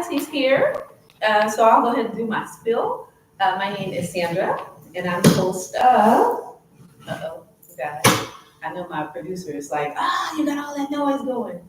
He's here. So I'll go ahead and do my spill. My name is Sandra, and I'm the host of. Guys. I know my producer is like, you got all that noise going.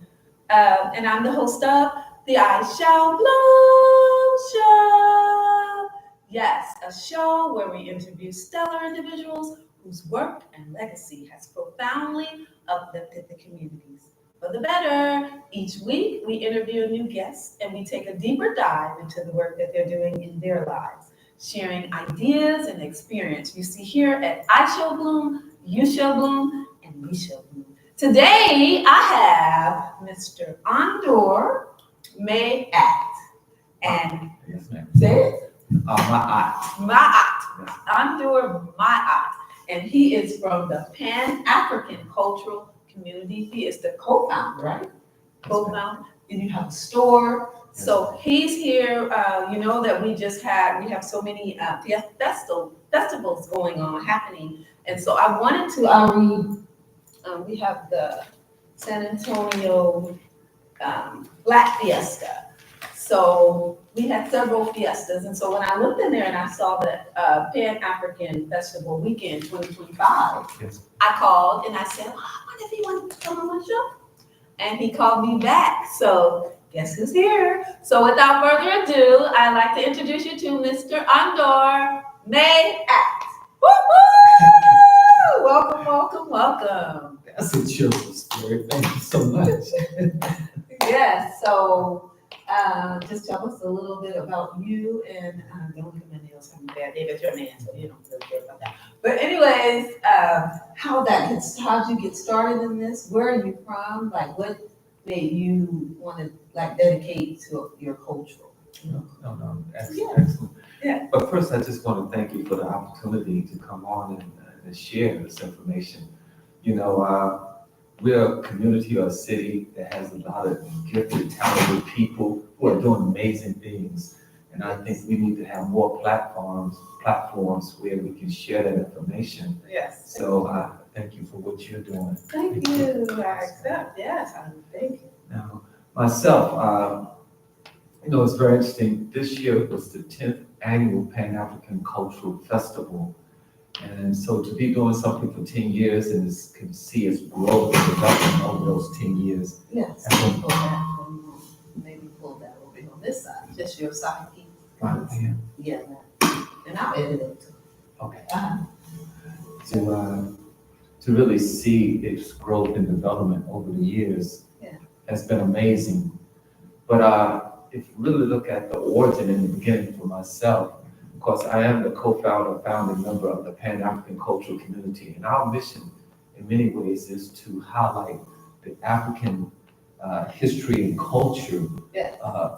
And I'm the host of the I Shall Bloom Show. Yes, a show where we interview stellar individuals whose work and legacy has profoundly uplifted the communities for the better. Each week, we interview a new guest and we take a deeper dive into the work that they're doing in their lives, sharing ideas and experience. You see here at I Shall Bloom, You Shall Bloom, and We Shall Bloom. Today, I have Mr. Aundar Maat. And yes, ma'am. say it? Maat. Maat. Aundar Maat. And he is from the Pan-African Cultural Community. He is the co-founder, right? Co-founder. And you have a store. Yes. So he's here. You know that we have so many festivals going on, happening. And so I wanted to we have the San Antonio Black Fiesta. So we had several fiestas. And so when I looked in there and I saw that Pan-African Festival Weekend 2025, yes. I called and I said, I wonder if he wanted to come on my show. And he called me back. So guess who's here? So without further ado, I'd like to introduce you to Mr. Aundar Maat. Woo-hoo! Welcome, welcome, welcome. That's a cheerful story. Thank you so much. Yes, so just tell us a little bit about you, and don't come in else having a bad day, but you're a man, so you don't really care about that. But anyways, how'd you get started in this? Where are you from? Like, what made you want to dedicate to your cultural? No, excellent. Yeah. But first, I just want to thank you for the opportunity to come on and share this information. You know, we're a community or a city that has a lot of gifted, talented people who are doing amazing things. And I think we need to have more platforms where we can share that information. Yes. So thank you for what you're doing. Thank you. I accept. Yes, thank you. Now, myself, it's very interesting. This year was the 10th annual Pan-African Cultural Festival. And so to be doing something for 10 years and can see its growth and development over those 10 years. Yes. Maybe pull that over on this side, just your side piece. Right here. Yeah. And I'll edit it too. Okay. To really see its growth and development over the years has been amazing. But if you really look at the origin in the beginning for myself, of course, I am the co-founder, founding member of the Pan-African Cultural Community, and our mission, in many ways, is to highlight the African history and culture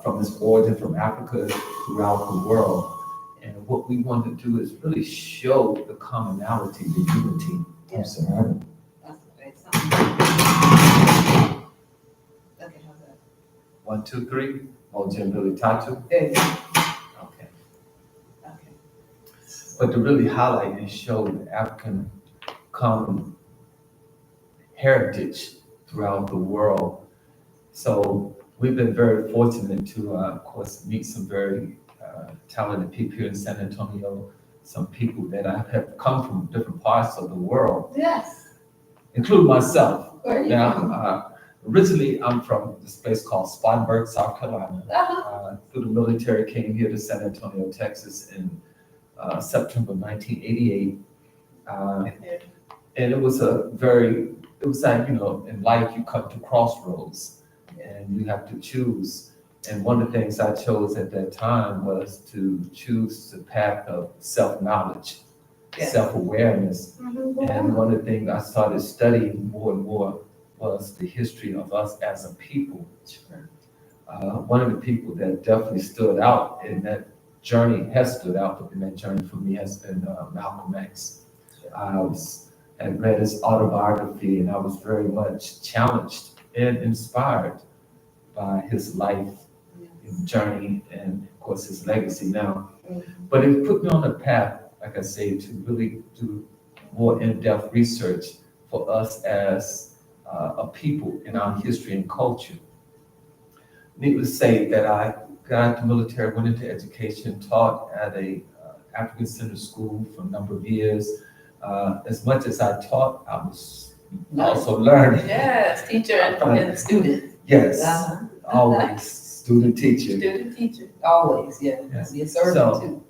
from its origin from Africa throughout the world. And what we want to do is really show the commonality, the unity. I'm sorry. That's okay. Okay, how's that? 1, 2, 3. Moja Mbili Tatu. There you go. But to really highlight and show the African common heritage throughout the world. So we've been very fortunate to, of course, meet some very talented people here in San Antonio, some people that have come from different parts of the world. Yes. Including myself. Where are you from? Originally, I'm from this place called Spartanburg, South Carolina. Through the military, came here to San Antonio, Texas in September 1988, and it was like, in life you come to crossroads and you have to choose. And one of the things I chose at that time was to choose the path of self-knowledge, self-awareness. Mm-hmm. And one of the things I started studying more and more was the history of us as a people. One of the people that definitely stood out in that journey has stood out in that journey for me has been Malcolm X. I had read his autobiography and I was very much challenged and inspired by his life journey and of course his legacy now. But it put me on a path, like I say, to really do more in-depth research for us as a people in our history and culture. Needless to say that I got out the military, went into education, taught at a African Center school for a number of years. As much as I taught, I was also learning. Yes, teacher and student. Yes, Uh-huh. always student teacher. Student teacher, always, yeah. Yes. Be a servant So, too.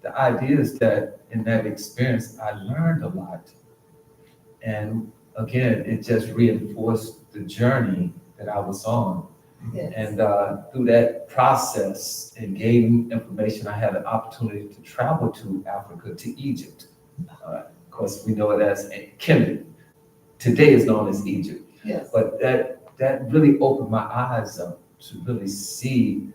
the idea is that in that experience, I learned a lot. And again, it just reinforced the journey that I was on. Yes. And through that process and gaining information, I had an opportunity to travel to Africa, to Egypt. Of course, we know it as Kemet. Today is known as Egypt. Yes. But that really opened my eyes up to really see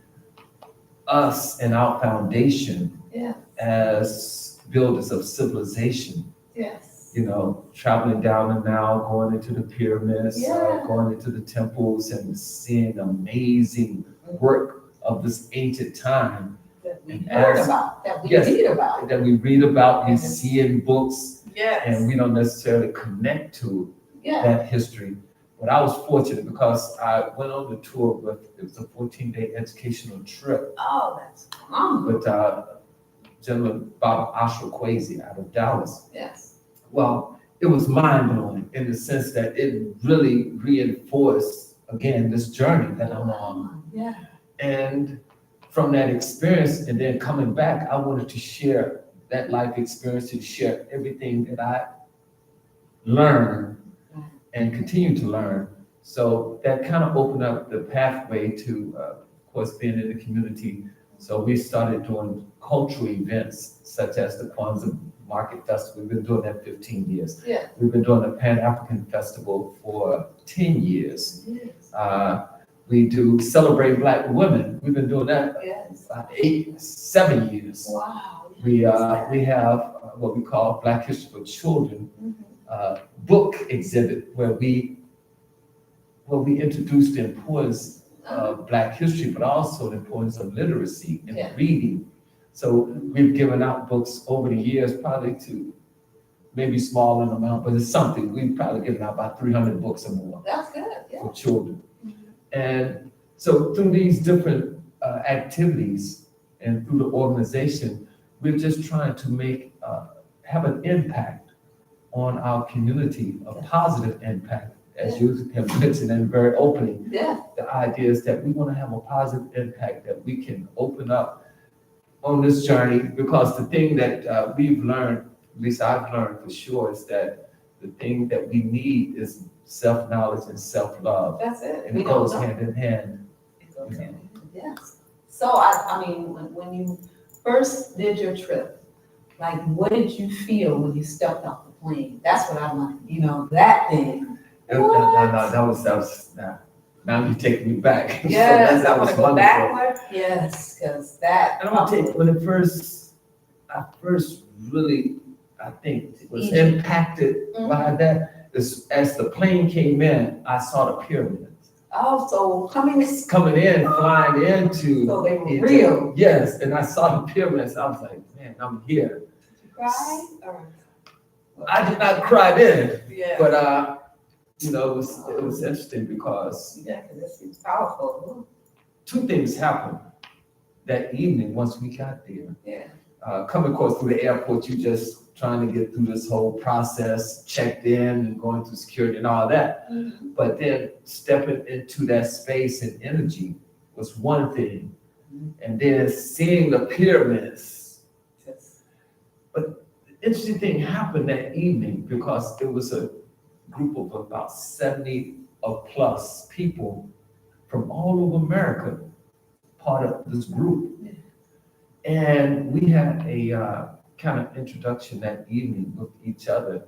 us and our foundation Yes. as builders of civilization. Yes. You know, traveling down the Nile, going into the pyramids, Yeah. going into the temples and seeing amazing work of this ancient time That we And heard as- about, that we yes. read about. that we read about, we Mhm. see in books, and Yes. we don't necessarily connect to Yeah. that history. But I was fortunate because I went on the tour with, it was a 14-day educational trip Oh, that's phenomenal. with gentleman Bob Ashraquazi out of Dallas. Yes. Well, it was mind-blowing in the sense that it really reinforced, again, this journey that I'm on. Yeah. And from that experience and then coming back, I wanted to share that life experience, to share everything that I learned and continue to learn. So that kind of opened up the pathway to, of course, being in the community. So we started doing cultural events such as the Kwanzaa Market Festival. We've been doing that 15 years. Yeah. We've been doing the Pan-African Festival for 10 years. Yes. We do Celebrate Black Women. We've been doing that Yes. about 7 years. Wow. We have what we call Black History for Children Mhm. book exhibit where we introduce the importance of Black history, but also the importance of literacy and Yeah. reading. So we've given out books over the years, probably to maybe small in amount, but it's something. We've probably given out about 300 books or more That's good, yeah. for children. Mhm. And so through these different activities and through the organization, we're just trying to have an impact on our community, a positive impact, as you have mentioned and very openly. Yeah. The idea is that we want to have a positive impact, that we can open up on this journey, because the thing that we've learned, at least I've learned for sure, is that the thing that we need is self-knowledge and self-love. That's it. And We it don't goes know. hand in hand. It goes hand in hand. Yes. So I mean, when you first did your trip, like, what did you feel when you stepped off the plane? That's what I want, that thing. No, that was, now you're taking me back. So Yes, that I want was to go wonderful. backward. Yes, because that. And I'm gonna take, when I first really, I think, was Egypt. impacted Mhm. by that, is as the plane came in, I saw the pyramids. Oh, so coming this, Coming in, flying into. so they were Egypt. real. Yes, and I saw the pyramids, I was like, man, I'm here. Did you cry or? I did not cry then, Yeah. but, it was interesting because Yeah, because it seems powerful. two things happened that evening once we got there. Yeah. Coming, of course, through the airport, you just trying to get through this whole process, checked in and going through security and all that. Mm-hmm. But then stepping into that space and energy was one thing. And then seeing the pyramids. But the interesting thing happened that evening because it was a group of about 70 or plus people from all over America, part of this group. And we had a kind of introduction that evening with each other.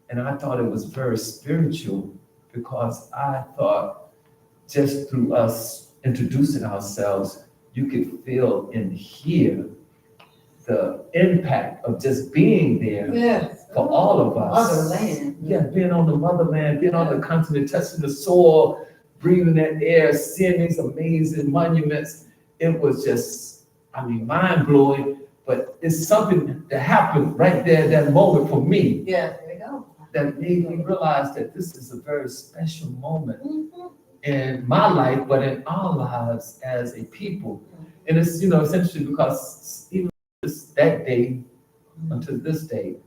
And I thought it was very spiritual because I thought just through us introducing ourselves, you could feel and hear the impact of just being there Yes. for all of us. Motherland. Yeah, being on the motherland, being on the continent, touching the soil, breathing that air, seeing these amazing monuments. It was just, mind blowing, but it's something that happened right there at that moment for me Yeah, there you go. that made me realize that this is a very special moment Mm-hmm. in my life, but in our lives as a people. And it's, it's interesting because even that day until this day,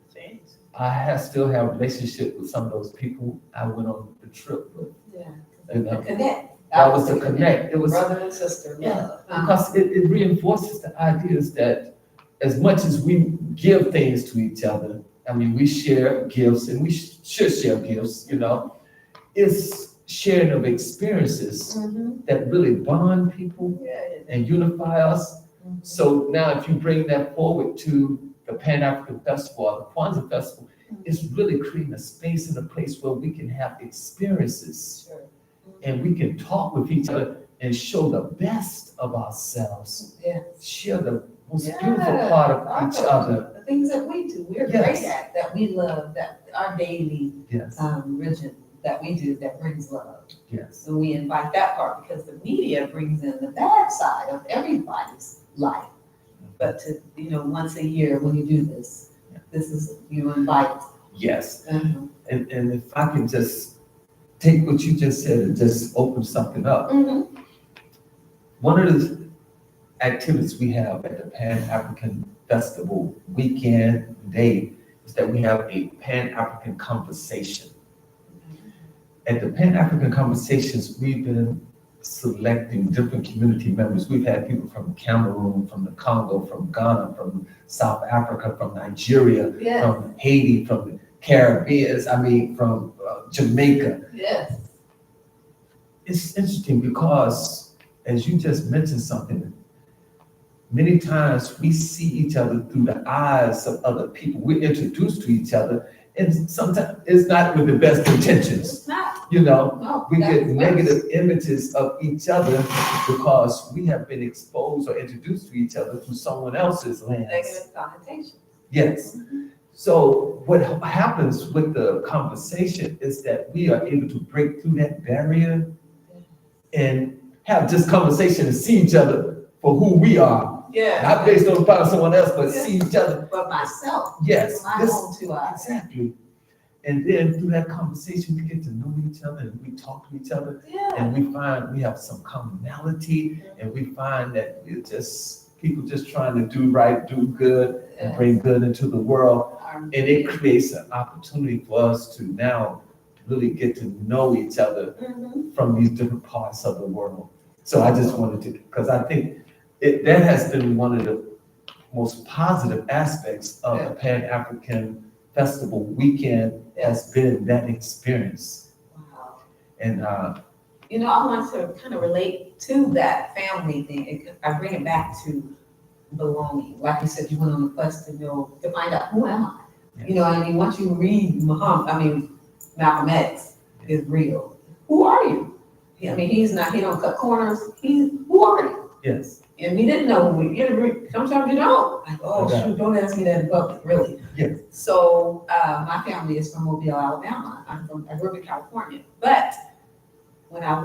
still have a relationship with some of those people I went on the trip with. Yeah. You know? The connect. That was the connect. It was brother and sister. Yeah, because it reinforces the ideas that as much as we give things to each other, I mean, we share gifts and we should share gifts, it's sharing of experiences that really bond people and unify us. So now if you bring that forward to the Pan-African Festival, or the Kwanzaa Festival, it's really creating a space and a place where we can have experiences and we can talk with each other and show the best of ourselves. Share the most beautiful part of each other. The things that we do, we're great at, that we love, that our daily religion that we do that brings love. So we invite that part because the media brings in the bad side of everybody's life. But to, once a year when you do this, this is, you invite. Yes. And if I can just take what you just said and just open something up. One of the activities we have at the Pan-African Festival weekend day is that we have a Pan-African conversation. At the Pan-African Conversations, we've been selecting different community members. We've had people from Cameroon, from the Congo, from Ghana, from South Africa, from Nigeria, from Haiti, from the Caribbean, from Jamaica. It's interesting because, as you just mentioned something, many times we see each other through the eyes of other people. We're introduced to each other, and sometimes it's not with the best intentions. It's not. We get negative images of each other because we have been exposed or introduced to each other through someone else's lens. Negative connotation. Yes. So what happens with the conversation is that we are able to break through that barrier and have just conversation and see each other for who we are. Not based on the part of someone else, but see each other. But myself. Yes. My own two eyes. Exactly. And then through that conversation, we get to know each other and we talk to each other. And we find we have some commonality and we find that we're just people just trying to do right, do good, and bring good into the world. And it creates an opportunity for us to now really get to know each other from these different parts of the world. So I just wanted to, because I think that has been one of the most positive aspects of the Pan-African Festival weekend has been that experience. And I want to kind of relate to that family thing. I bring it back to belonging. Like you said, you went on the quest to find out who am I. Once you read Malcolm X is real. Who are you? He don't cut corners. Who are you? Yes. And we didn't know who sometimes you don't. Shoot, don't ask me that in public, really. Yes. So my family is from Mobile, Alabama. I grew up in California. But when I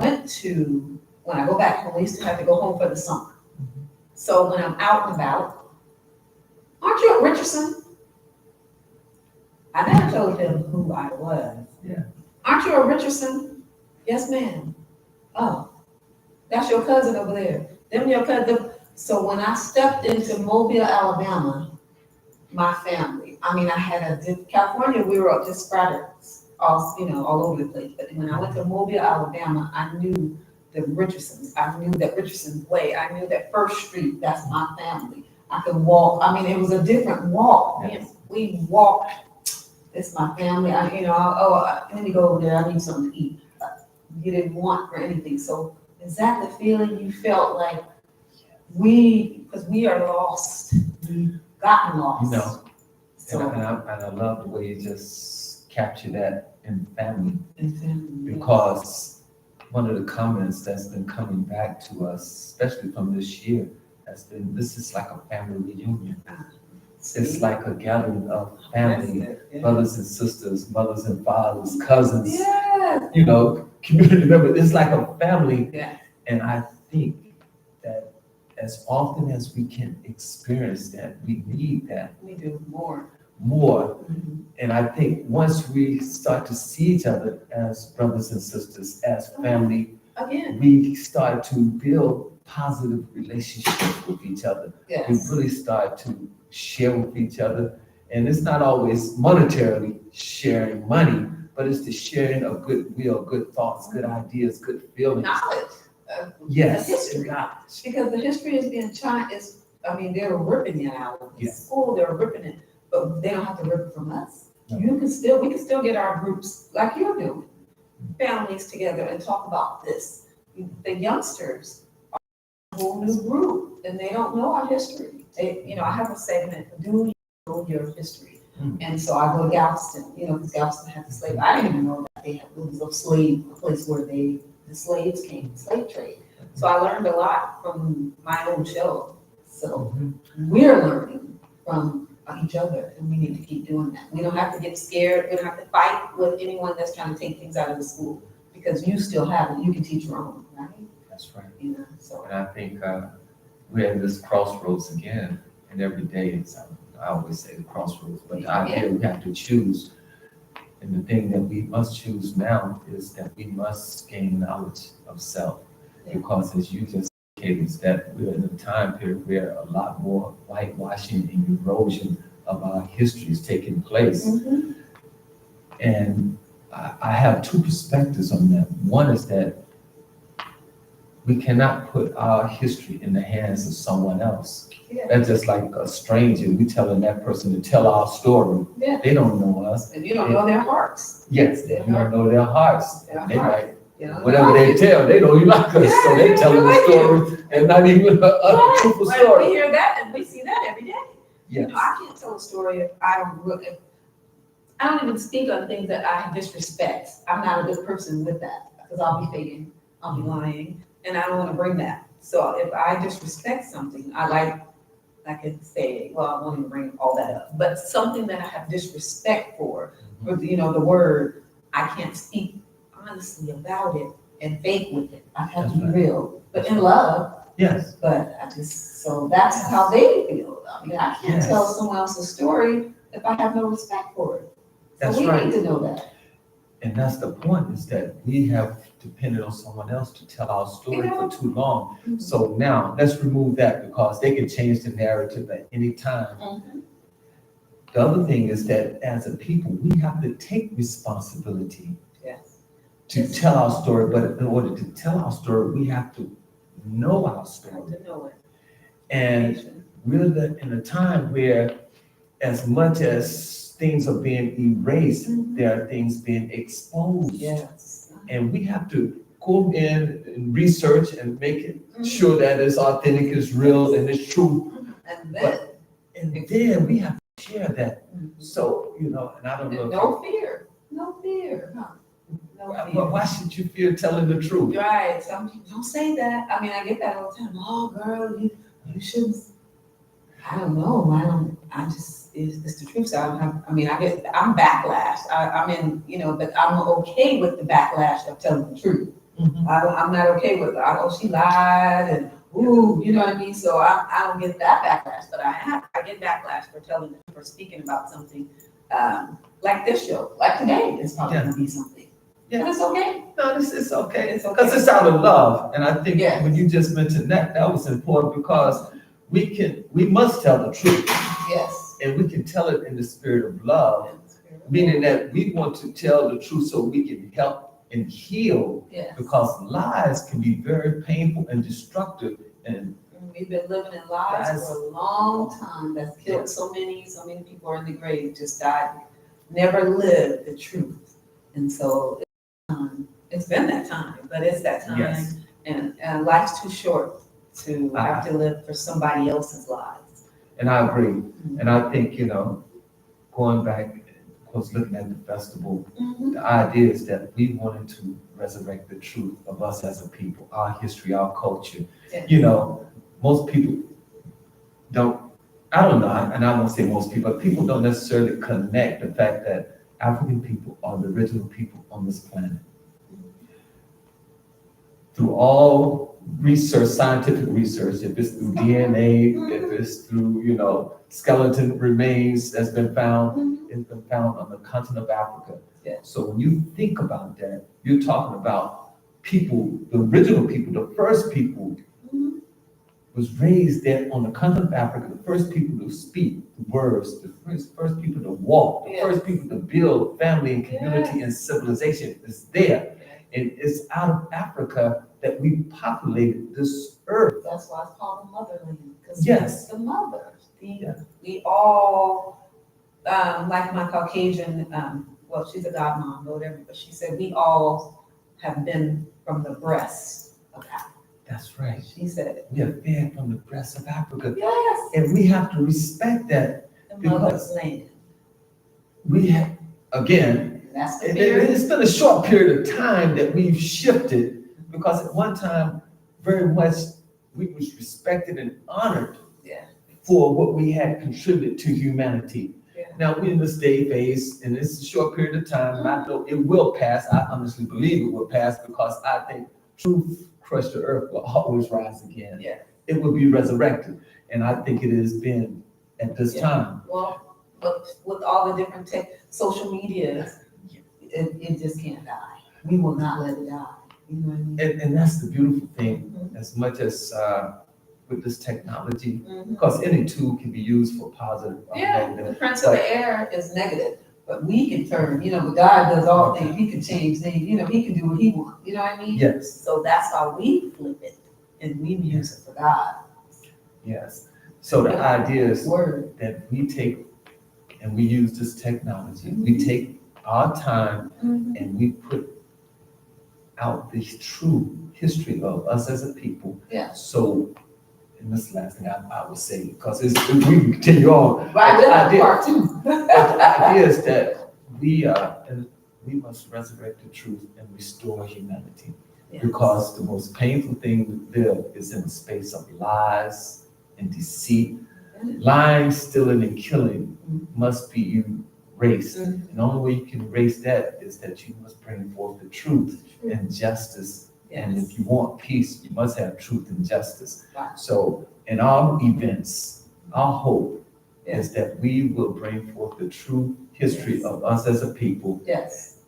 go back home, we used to have to go home for the summer. So when I'm out and about, aren't you at Richardson? I never told him who I was. Aren't you at Richardson? Yes, ma'am. Oh, that's your cousin over there. Them your cousin. So when I stepped into Mobile, Alabama, my family, I had California, we were just scattered all over the place. But when I went to Mobile, Alabama, I knew the Richardsons. I knew that Richardson Way. I knew that First Street, that's my family. I could walk. It was a different walk. Yes. We walked. It's my family. Let me go over there. I need something to eat. You didn't want for anything. So is that the feeling you felt like because we are lost, we've gotten lost. And I love the way you just capture that in family. Because one of the comments that's been coming back to us, especially from this year, has been this is like a family reunion. It's like a gathering of family, brothers and sisters, mothers and fathers, cousins, community members. It's like a family. And I think that as often as we can experience that, we need that. We do more. And I think once we start to see each other as brothers and sisters, as family, again, we start to build positive relationships with each other. We yes. really start to share with each other. And it's not always monetarily sharing money, but it's the sharing of goodwill, good thoughts, good ideas, good feelings. Knowledge. Yes. History. Knowledge. Because the history is being they were ripping it out of the Yes. school, they were ripping it, but they don't have to rip it from us. No. We can still get our groups like you're doing, families together and talk about this. The youngsters are a whole new group and they don't know our history. I have a segment, do you know your history? And so I go to Galveston, because Galveston had the slave. I didn't even know that it was a place where the slaves came, slave trade. So I learned a lot from my own show. So we're learning from each other, and we need to keep doing that. We don't have to get scared. We don't have to fight with anyone that's trying to take things out of the school, because you still have it. You can teach your own, right? That's right. So. And I think we're at this crossroads again, and every day is, I always say the crossroads, but the idea we have to choose. And the thing that we must choose now is that we must gain knowledge of self. Because as you just indicated, is that we're in a time period where a lot more whitewashing and erosion of our history is taking place. And I have two perspectives on that. One is that we cannot put our history in the hands of someone else. That's just like a stranger. We telling that person to tell our story. They don't know us. And you don't know their hearts. Yes, you don't know their hearts. They might, Yeah. whatever they tell, they don't even like us, so they telling the story and not even a truthful story. We hear that and we see that every day. Yes. I can't tell a story if I don't even speak on things that I disrespect. I'm not a good person with that, because I'll be faking, I'll be lying, and I don't want to bring that. So if I disrespect something, I can say, well, I won't even bring all that up, but something that I have disrespect for, the word, I can't speak honestly about it and fake with it. I have to be real, but in love. Yes. But so that's how they feel. I mean, I can't tell someone else's story if I have no respect for it. That's so we right. need to know that. And that's the point, is that we have depended on someone else to tell our story for too long. So now let's remove that, because they can change the narrative at any time. The other thing is that as a people, we have to take responsibility to tell our story. But in order to tell our story, we have to know our story. And we're in a time where, as much as things are being erased, there are things being exposed. And we have to go in and research and make it sure that it's authentic, it's real, and it's true. And then we have to share that. So, and I don't know. No fear. No fear. Well, why should you fear telling the truth? Right. Some people don't say that. I mean, I get that all the time. Oh, girl, you shouldn't. I don't know. It's the truth. So I'm backlash. But I'm okay with the backlash of telling the truth. I'm not okay with she lied and you know what I mean? So I don't get that backlash, but I get backlash for speaking about something like this show, like today. It's probably gonna be something. And it's okay. No, it's okay. Because it's out of love. And I think when you just mentioned that was important, because we must tell the truth. Yes. And we can tell it in the spirit of love, meaning that we want to tell the truth so we can help and heal. Because lies can be very painful and destructive. And we've been living in lies for a long time. That's killed so many people are in the grave, just died, never lived the truth. And so it's been that time, but it's that time. And life's too short to have to live for somebody else's lives. And I agree. And I think, going back, of course, looking at the festival, the idea is that we wanted to resurrect the truth of us as a people, our history, our culture. Most people I don't know, and I won't say most people, but people don't necessarily connect the fact that African people are the original people on this planet. Through all research, scientific research, if it's through DNA, if it's through, skeleton remains that's been found, it's been found on the continent of Africa. So when you think about that, you're talking about people, the original people, the first people Mhm. was raised there on the continent of Africa, the first people to speak words, the first people to walk, the Yes. first people to build family and community and civilization is there. And it's out of Africa that we populated this earth. That's why it's called the motherland, because Yes. it's the mother. Yeah. We all, like my Caucasian, well, she's a godmom, or whatever, but she said we all have been from the breast of Africa. That's right. She said it. We are fed from the breast of Africa. Yes. And we have to respect that. The mother's land. We have, again, And that's the and spirit. it's been a short period of time that we've shifted, because at one time, very much, we was respected and honored Yeah. for what we had contributed to humanity. Yeah. Now, we're in this day phase, and it's a short period of time, and I know it will pass. I honestly believe it will pass, because I think truth crushed the earth will always rise again. Yeah. It will be resurrected, and I think it has been at this Yeah. time. Well, but with all the different social medias, it just can't die. We will not let it die. You know what I mean? And that's the beautiful thing, Mhm. as much as with this technology, Mhm. because any tool can be used for positive or Yeah, negative. the prince of the air is negative, but we can turn, but God does all things. He can change things, he can do what he wants, you know what I mean? Yes, So that's how we flip it, and we use it for God. yes. So the idea is Word. that we take and we use this technology, we take our time and we put out the true history of us as a people. Yeah. So, and this is the last thing I would say, because we can continue on. Right, But that's part two. but the idea is that we must resurrect the truth and restore humanity. Yes. Because the most painful thing to live is in the space of lies and deceit. Lying, stealing, and killing must be erased. Mhm. And the only way you can erase that is that you must bring forth the truth and justice. And Yes. if you want peace, you must have truth and justice. Right. So in our events, our hope Yes. is that we will bring forth the true history of us as a people. Yes.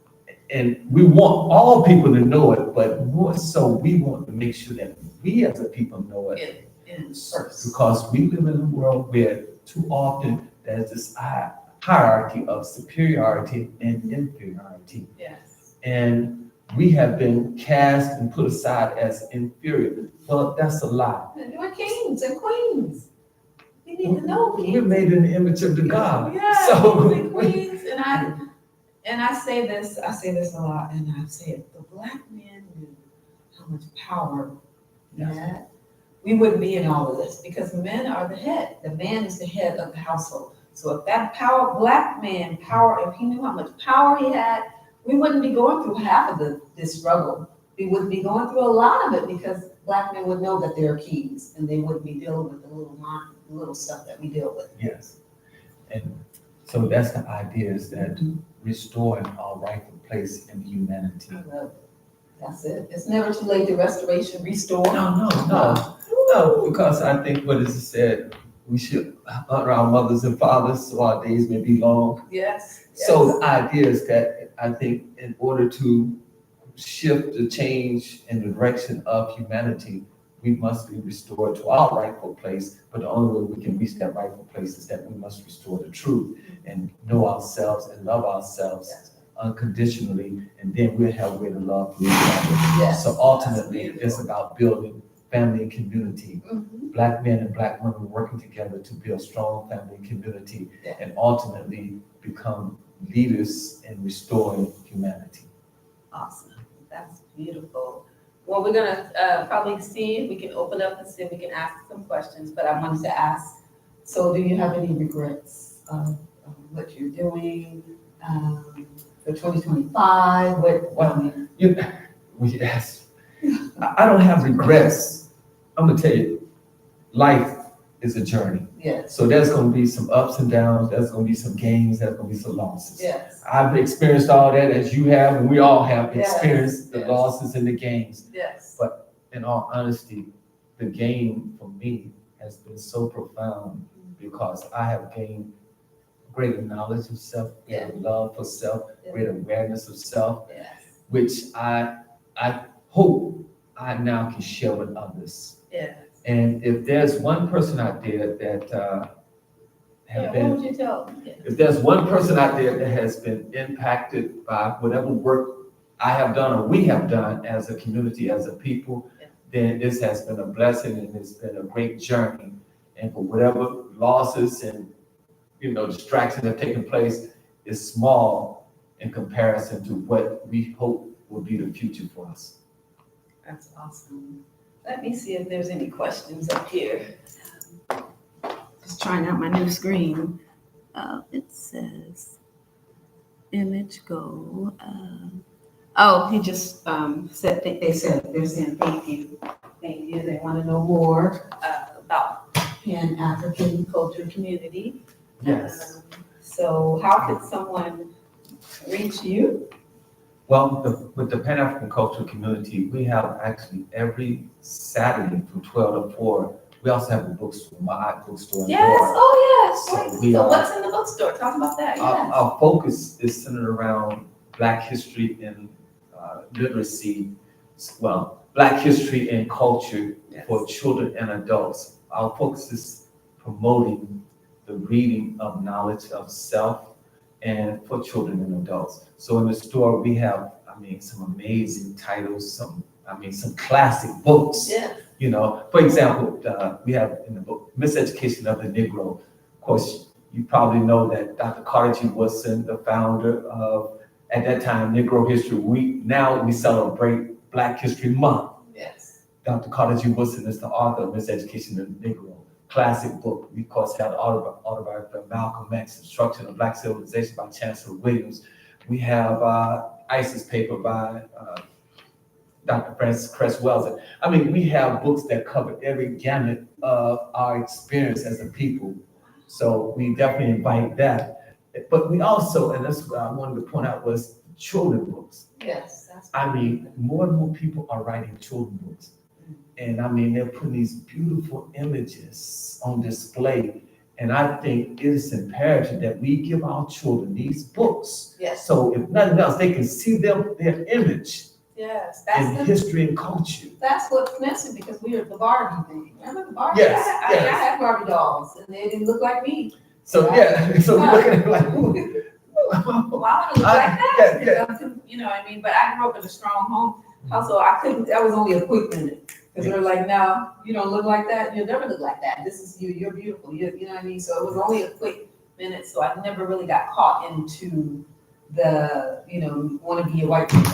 And we want all people to know it, but more so, we want to make sure that we as a people know it. In first. Because we live in a world where too often there's this hierarchy of superiority and inferiority. Yes. And we have been cast and put aside as inferior. Well, that's a lie. And we're kings and queens. We need to know We're kings. made in the image of the God. Yeah, So kings and queens, and I say this a lot, and I say it, the black man knew how much power he had. We wouldn't be in all of this, because men are the head. The man is the head of the household. So if that black man power, if he knew how much power he had, we wouldn't be going through half of this struggle. We wouldn't be going through a lot of it, because black men would know that they're kings, and they wouldn't be dealing with the little stuff that we deal with. Yes. And so that's the idea, is that restoring our rightful place in humanity. I love it. That's it. It's never too late to restoration, restore. No, because I think what is said, we should honor our mothers and fathers so our days may be long. Yes. So the idea is that I think in order to shift the change in the direction of humanity, we must be restored to our rightful place. But the only way we can reach that rightful place is that we must restore the truth and know ourselves and love ourselves unconditionally, and then we'll have a way to love for each other. Yes. So ultimately, it's about building family and community. Mhm. Black men and black women working together to build strong family and community, Yeah. and ultimately become leaders in restoring humanity. Awesome. That's beautiful. Well, we're gonna probably see if we can open up and see if we can ask some questions, but I wanted to ask, so do you have any regrets of what you're doing for 2025? Yes. I don't have regrets. I'm gonna tell you, life is a journey. Yes. So there's gonna be some ups and downs, there's gonna be some gains, there's gonna be some losses. Yes. I've experienced all that, as you have, and we all have Yes. experienced the Yes. losses and the gains. Yes. But in all honesty, the gain for me has been so profound, because I have gained greater knowledge of self, greater love for self, greater awareness of self, Yes. which I hope I now can share with others. Yeah. And if there's one person out there that have Yeah, been, what would you tell them? Yeah. if there's one person out there that has been impacted by whatever work I have done or we have done as a community, as a people, Yeah. then this has been a blessing and it's been a great journey. And for whatever losses and, distractions that have taken place is small in comparison to what we hope will be the future for us. That's awesome. Let me see if there's any questions up here. Just trying out my new screen. It says image goal. He just said they said they're saying thank you. Thank you. They want to know more about Pan-African culture community. Yes. So how could someone reach you? Well, with the Pan-African Cultural Community, we have actually every Saturday from 12 to 4, we also have a bookstore, Maat Bookstore and Yes, More. oh So yes. we So are- what's in the bookstore? Talk about that. Yes. Our focus is centered around Black history and literacy, Black history and culture for children and adults. Our focus is promoting the reading of knowledge of self and for children and adults. So in the store, we have, some amazing titles, some classic books. Yeah. For example, we have in the book, Miseducation of the Negro. Of course, you probably know that Dr. Carter G. Woodson, the founder of, at that time, Negro History Week. Now we celebrate Black History Month. Yes. Dr. Carter G. Woodson is the author of Miseducation of the Negro. Classic book. We, of course, have the autobiography of Malcolm X, Destruction of Black Civilization by Chancellor Williams. We have Isis paper by Dr. Francis Cress Wells. We have books that cover every gamut of our experience as a people. So we definitely invite that. But we also, and that's what I wanted to point out, was children books. Yes. More and more people are writing children books. And they're putting these beautiful images on display. And I think it is imperative that we give our children these books. Yes. So if nothing else, they can see their image Yes. in history and culture. That's what's missing because we are the Barbie thing. Remember the Barbie? Yes, I yes. had Barbie dolls and they didn't look like me. So so we're looking at it like, ooh. Well, I want to look like that. Yeah. But I grew up in a strong home. Also, that was only a quick minute. Because they're like, no, you don't look like that. You'll never look like that. This is you. You're beautiful. You know what I mean? So it was only a quick minute. So I never really got caught into the, want to be a white people,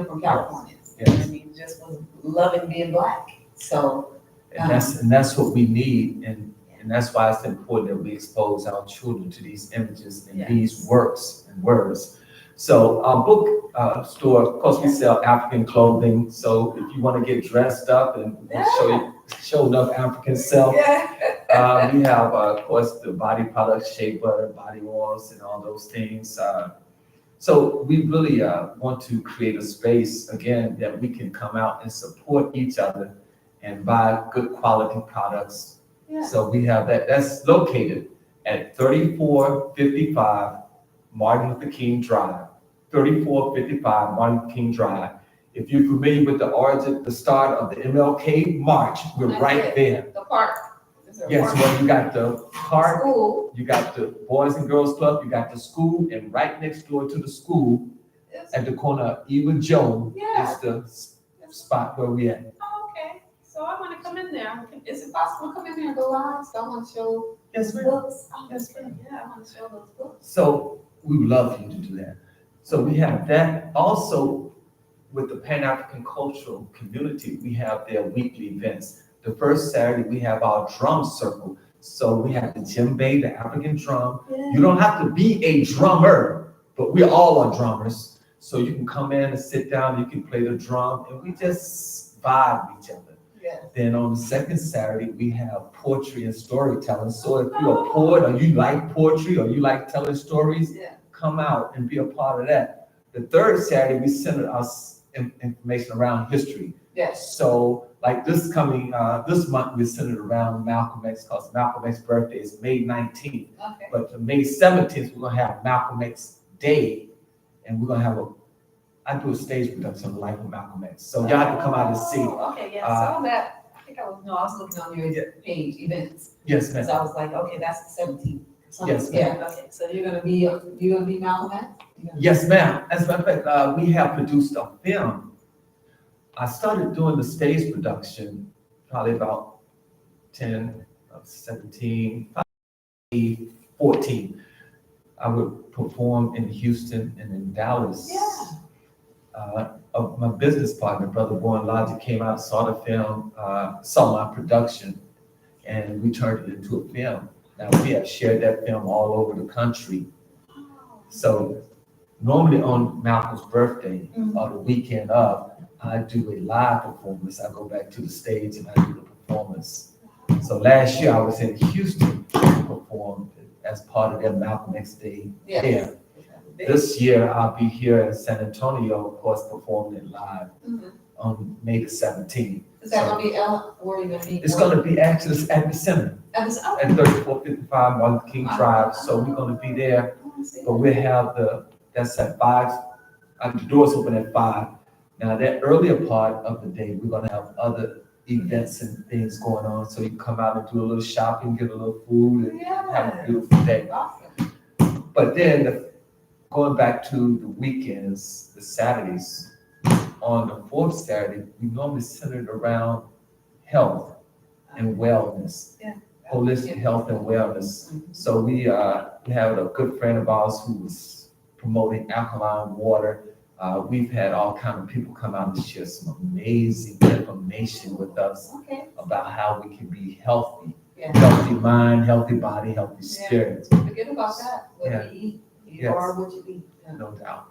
from California. You know what I mean? Just was loving being Black. So. And that's what we need. And that's why it's important that we expose our children to these images and these works and words. So our book store, of course, we sell African clothing. So if you want to get dressed up and show enough African self, we have, of course, the body products, shea butter, body oils, and all those things. So we really want to create a space, again, that we can come out and support each other and buy good quality products. Yeah. So we have that. That's located at 3455 Martin Luther King Drive. 3455 Martin Luther King Drive. If you're familiar with the origin, the start of the MLK March, we're right there. The park. Yes, well, you got the park, school. You got the Boys and Girls Club, you got the school, and right next door to the school, at the corner of Eva Joe, is the spot where we at. Oh, okay. So I want to come in there. Is it possible to come in there and go live? So I want to show books. Oh, yes, ma'am. Yeah, I want to show those books. So we would love for you to do that. So we have that. Also, with the Pan-African Cultural Community, we have their weekly events. The first Saturday, we have our drum circle. So we have the djembe, the African drum. Yeah. You don't have to be a drummer, but we all are drummers. So you can come in and sit down, you can play the drum, and we just vibe with each other. Yeah. Then on the second Saturday, we have poetry and storytelling. So if you're a poet, or you like poetry, or you like telling stories, come out and be a part of that. The third Saturday, we center our information around history. Yes. So like this month, we're centered around Malcolm X, because Malcolm X's birthday is May 19th. Okay. But May 17th, we're gonna have Malcolm X Day, and we're gonna have I do a stage production on the life of Malcolm X. So y'all have to come out and see. Oh, okay, yes. Saw that, I think I was looking on your page, events, Yes, because ma'am. I was like, okay, that's the 17th. Yes, Yeah, okay, so you're gonna be Malcolm X? Yes, ma'am. As a matter of fact, we have produced a film. I started doing the stage production probably about 10, 17, probably 14. I would perform in Houston and in Dallas. Yeah. My business partner, Brother Bourne Logic, came out, saw the film, saw my production, and we turned it into a film. Now, we have shared that film all over the country. So normally on Malcolm's birthday or the weekend of, I do a live performance. I go back to the stage and I do the performance. So last year I was in Houston to perform as part of their Malcolm X Day there. This year I'll be here in San Antonio, of course, performing it live on May the 17th. Is that gonna be where are you gonna be? It's gonna be actually at the center at 3455 Martin Luther King Drive. So we're gonna be there, but we'll have that's at 5. The doors open at 5. Now that earlier part of the day, we're gonna have other events and things going on. So you can come out and do a little shopping, get a little food, and have a beautiful day. But then going back to the weekends, the Saturdays, on the fourth Saturday, we normally centered around health and wellness, holistic health and wellness. So we have a good friend of ours who was promoting alkaline water. We've had all kinds of people come out and share some amazing information with us about how we can be healthy, healthy mind, healthy body, healthy spirit. Forget about that, what you eat, you are what you eat. No doubt.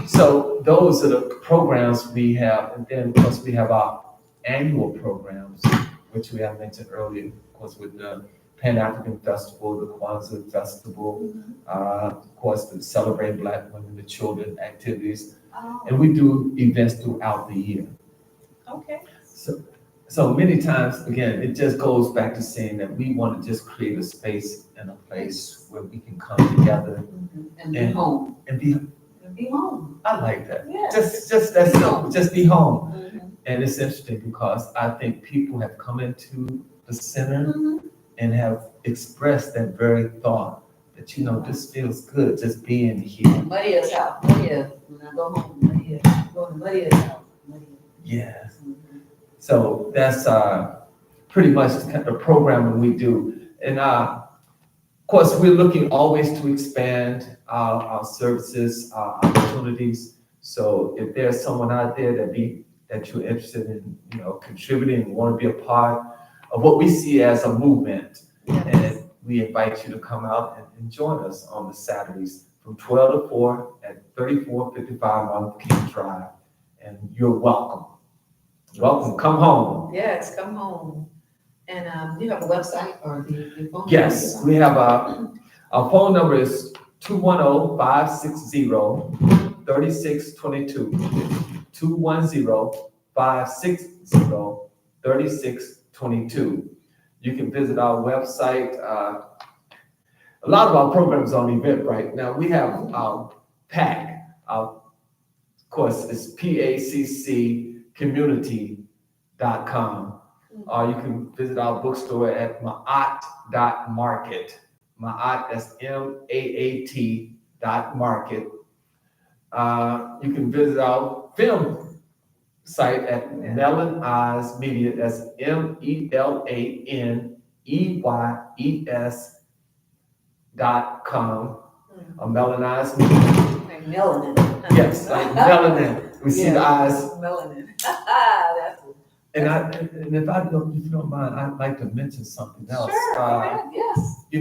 So those are the programs we have, and then of course we have our annual programs, which we have mentioned earlier, of course with the Pan-African Festival, the Kwanzaa Festival, of course the Celebrate Black Women, the Children activities, and we do events throughout the year. Okay. So many times, again, it just goes back to saying that we want to just create a space and a place where we can come together and be home. And be home. I like that. Yeah. Just that's simple. Just be home. And it's interesting because I think people have come into the center and have expressed that very thought that, this feels good just being here. Maria's house. Maria, when I go home, Maria, go to Maria's house. Maria. Yes. So that's pretty much the programming we do. And of course, we're looking always to expand our services, our opportunities. So if there's someone out there that you're interested in, contributing and want to be a part of what we see as a movement, and we invite you to come out and join us on the Saturdays from 12 to 4 at 3455 Martin Luther King Drive. And you're welcome. Welcome, come home. Yes, come home. And do you have a website or the phone? Yes, we have our phone number is 210-560-3622. 210-560-3622. You can visit our website. A lot of our programs on Eventbrite. Now we have our PAC. Of course, it's PACC Community.com. You can visit our bookstore at Maat.market. Maat, that's MAAT.market. You can visit our film site at Melon Eyes Media, that's MELANEYES.com. Melon Eyes Media. Like melanin. Yes, like melanin. We see the eyes. Melanin. That's And if you don't mind, I'd like to mention something else. Sure, go ahead, yes. We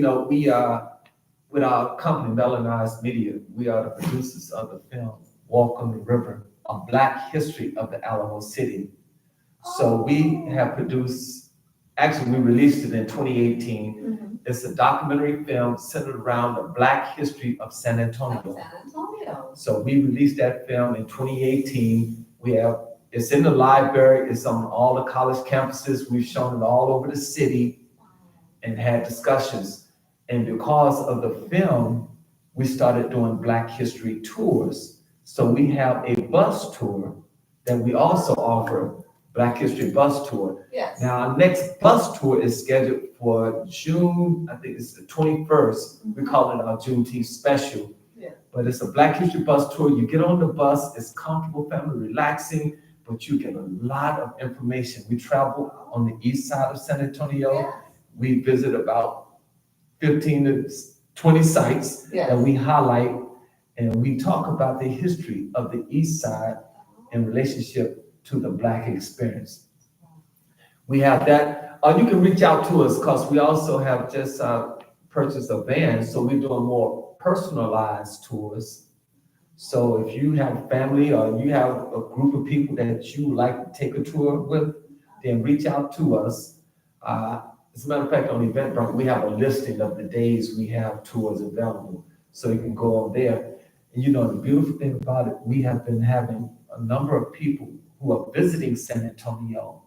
with our company, Melanized Media, we are the producers of the film Walk on the River, a Black history of the Alamo City. So we have produced, actually we released it in 2018. It's a documentary film centered around the Black history of San Antonio. So we released that film in 2018. It's in the library, it's on all the college campuses. We've shown it all over the city and had discussions. And because of the film, we started doing Black history tours. So we have a bus tour that we also offer, Black History Bus Tour. Yes. Now, our next bus tour is scheduled for June, I think it's the 21st. We call it our Juneteenth special. Yeah. But it's a Black History Bus Tour. You get on the bus, it's comfortable, family, relaxing, but you get a lot of information. We travel on the east side of San Antonio. Yes. We visit about 15 to 20 sites Yes. that we highlight, and we talk about the history of the east side in relationship to the Black experience. We have that. You can reach out to us because we also have just purchased a van, so we're doing more personalized tours. So if you have family or you have a group of people that you like to take a tour with, then reach out to us. As a matter of fact, on Eventbrite, we have a listing of the days we have tours available, so you can go on there. And you know, the beautiful thing about it, we have been having a number of people who are visiting San Antonio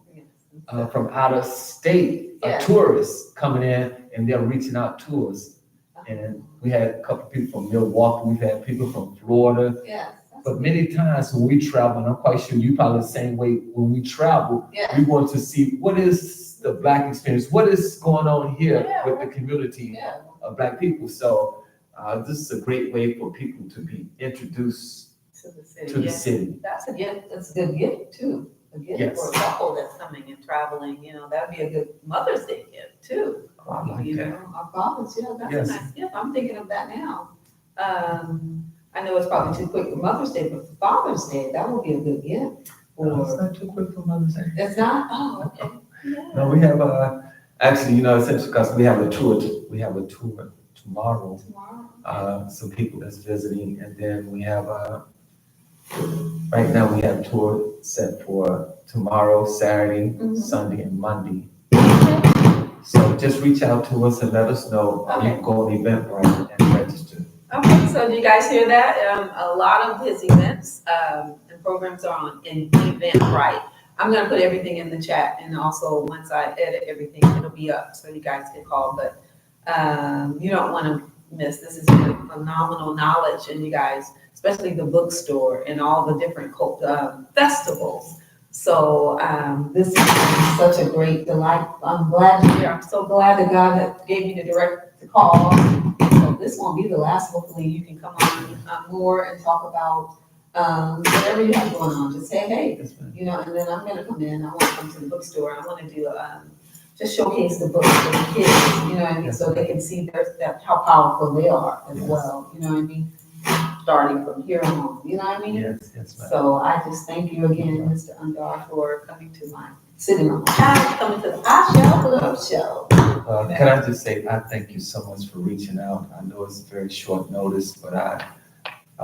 from out of state, Yes. tourists coming in, and they're reaching out to us. And we had a couple people from Milwaukee, we've had people from Florida, Yes. but many times when we travel, and I'm quite sure you probably the same way, when we travel, Yes. we want to see what is the Black experience, what is going on here Yeah. with the community Yeah. of Black people. So this is a great way for people to be introduced To the city. to the Yeah. city. That's a gift. That's a good gift too. A gift Yes. for For a couple that's coming and traveling, that'd be a good Mother's Day gift too. Oh, I like You that. know, our fathers. Yeah, that's Yes. a nice gift. I'm thinking of that now. I know it's probably too quick for Mother's Day, but for Father's Day, that would be a good gift. No, it's Or, not too quick for Mother's Day. it's not? Oh, okay. Yeah. No, we have actually, it's interesting because we have a tour. We have a tour tomorrow. Tomorrow. Some people that's visiting, and then we have right now we have a tour set for tomorrow, Saturday, Mhm. Sunday, and Monday. So just reach out to us and let us know. You can go on Eventbrite and register. Okay, so do you guys hear that? A lot of his events and programs are on in Eventbrite. I'm gonna put everything in the chat, and also once I edit everything, it'll be up so you guys can call. But you don't want to miss. This is phenomenal knowledge, and you guys, especially the bookstore and all the different festivals. So this is such a great delight. I'm glad you're here. I'm so glad that God that gave me the direct call. So this won't be the last. Hopefully you can come on more and talk about whatever you have going on. Just say, hey, Yes, ma'am. and then I'm gonna come in. I want to come to the bookstore. I want to do just showcase the books for the kids. So they can see how powerful they are as Yes. well. Starting from here on. Yes, yes, ma'am. So I just thank you again, Mr. Undar, for coming to sitting on my couch, coming to the Love Show. Can I just say, I thank you so much for reaching out. I know it's very short notice, but I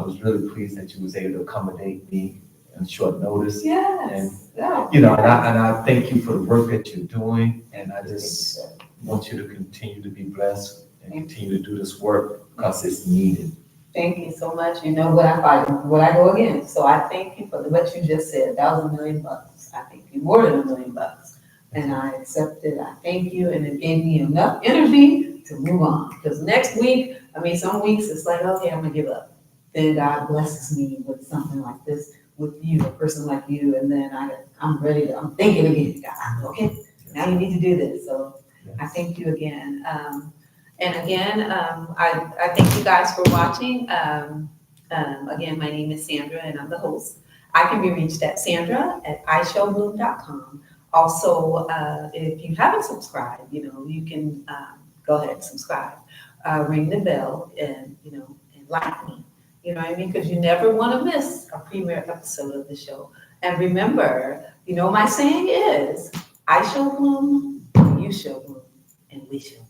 was really pleased that you was able to accommodate me in short notice. Yes. And I thank you for the work that you're doing, and I just want you to continue to be blessed and continue to do this work because it's needed. Thank you so much. You know what I go against. So I thank you for what you just said. That was $1 million. I thank you more than $1 million. And I accept it. I thank you. And it gave me enough energy to move on. Because next week, some weeks it's like, okay, I'm gonna give up. Then God blesses me with something like this, with you, a person like you. And then I'm ready I'm thinking again, God, okay, now you need to do this. So I thank you again. And again, I thank you guys for watching. Again, my name is Sandra and I'm the host. I can be reached at sandra@ishowbloom.com. Also, if you haven't subscribed, you can go ahead and subscribe. Ring the bell and like me. You know what I mean? Because you never want to miss a premiere episode of the show. And remember, my saying is, I shall bloom, you shall bloom, and we shall bloom.